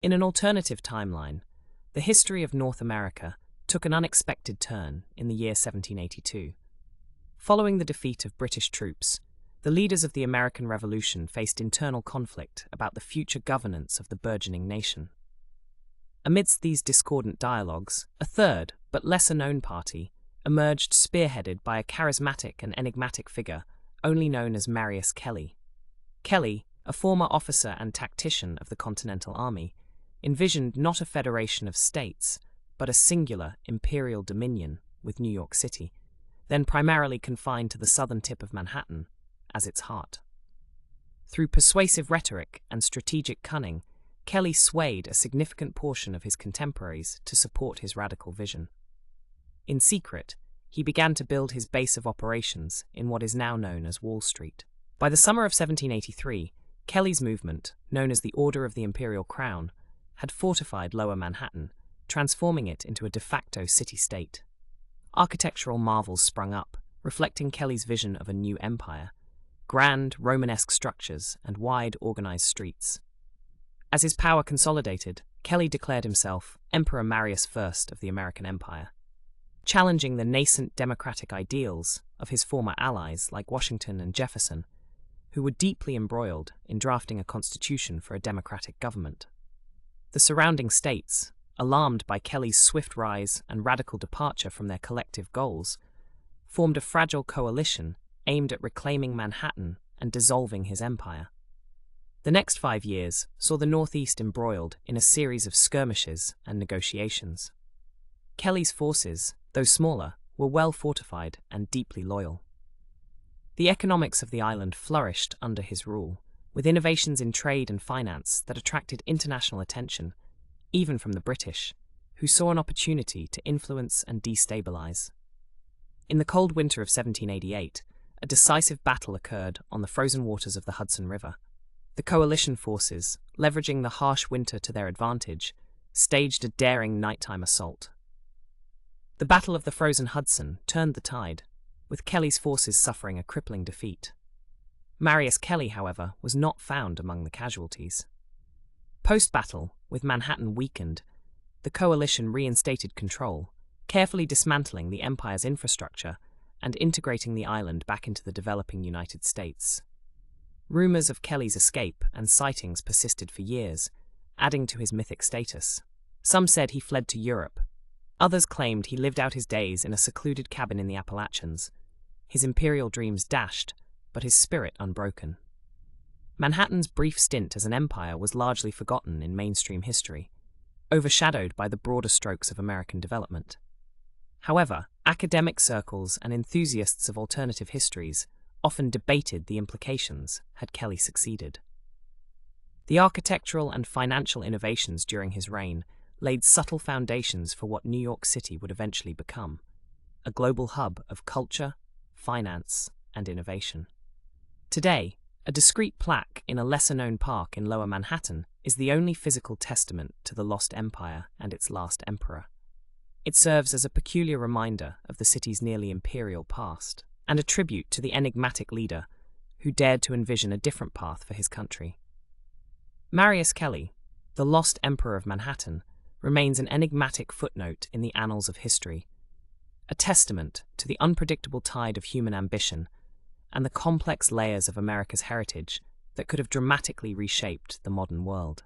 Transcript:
In an alternative timeline, the history of North America took an unexpected turn in the year 1782. Following the defeat of British troops, the leaders of the American Revolution faced internal conflict about the future governance of the burgeoning nation. Amidst these discordant dialogues, a third, but lesser-known party emerged spearheaded by a charismatic and enigmatic figure only known as Marius Kelly. Kelly, a former officer and tactician of the Continental Army, envisioned not a federation of states, but a singular imperial dominion with New York City, then primarily confined to the southern tip of Manhattan, as its heart. Through persuasive rhetoric and strategic cunning, Kelly swayed a significant portion of his contemporaries to support his radical vision. In secret, he began to build his base of operations in what is now known as Wall Street. By the summer of 1783, Kelly's movement, known as the Order of the Imperial Crown, had fortified Lower Manhattan, transforming it into a de facto city-state. Architectural marvels sprung up, reflecting Kelly's vision of a new empire: grand, Romanesque structures and wide, organized streets. As his power consolidated, Kelly declared himself Emperor Marius I of the American Empire, challenging the nascent democratic ideals of his former allies like Washington and Jefferson, who were deeply embroiled in drafting a constitution for a democratic government. The surrounding states, alarmed by Kelly's swift rise and radical departure from their collective goals, formed a fragile coalition aimed at reclaiming Manhattan and dissolving his empire. The next 5 years saw the Northeast embroiled in a series of skirmishes and negotiations. Kelly's forces, though smaller, were well fortified and deeply loyal. The economics of the island flourished under his rule, with innovations in trade and finance that attracted international attention, even from the British, who saw an opportunity to influence and destabilize. In the cold winter of 1788, a decisive battle occurred on the frozen waters of the Hudson River. The coalition forces, leveraging the harsh winter to their advantage, staged a daring nighttime assault. The Battle of the Frozen Hudson turned the tide, with Kelly's forces suffering a crippling defeat. Marius Kelly, however, was not found among the casualties. Post-battle, with Manhattan weakened, the coalition reinstated control, carefully dismantling the empire's infrastructure and integrating the island back into the developing United States. Rumors of Kelly's escape and sightings persisted for years, adding to his mythic status. Some said he fled to Europe. Others claimed he lived out his days in a secluded cabin in the Appalachians, his imperial dreams dashed, but his spirit unbroken. Manhattan's brief stint as an empire was largely forgotten in mainstream history, overshadowed by the broader strokes of American development. However, academic circles and enthusiasts of alternative histories often debated the implications had Kelly succeeded. The architectural and financial innovations during his reign laid subtle foundations for what New York City would eventually become, a global hub of culture, finance, and innovation. Today, a discreet plaque in a lesser-known park in Lower Manhattan is the only physical testament to the lost empire and its last emperor. It serves as a peculiar reminder of the city's nearly imperial past, and a tribute to the enigmatic leader who dared to envision a different path for his country. Marius Kelly, the lost emperor of Manhattan, remains an enigmatic footnote in the annals of history, a testament to the unpredictable tide of human ambition and the complex layers of America's heritage that could have dramatically reshaped the modern world.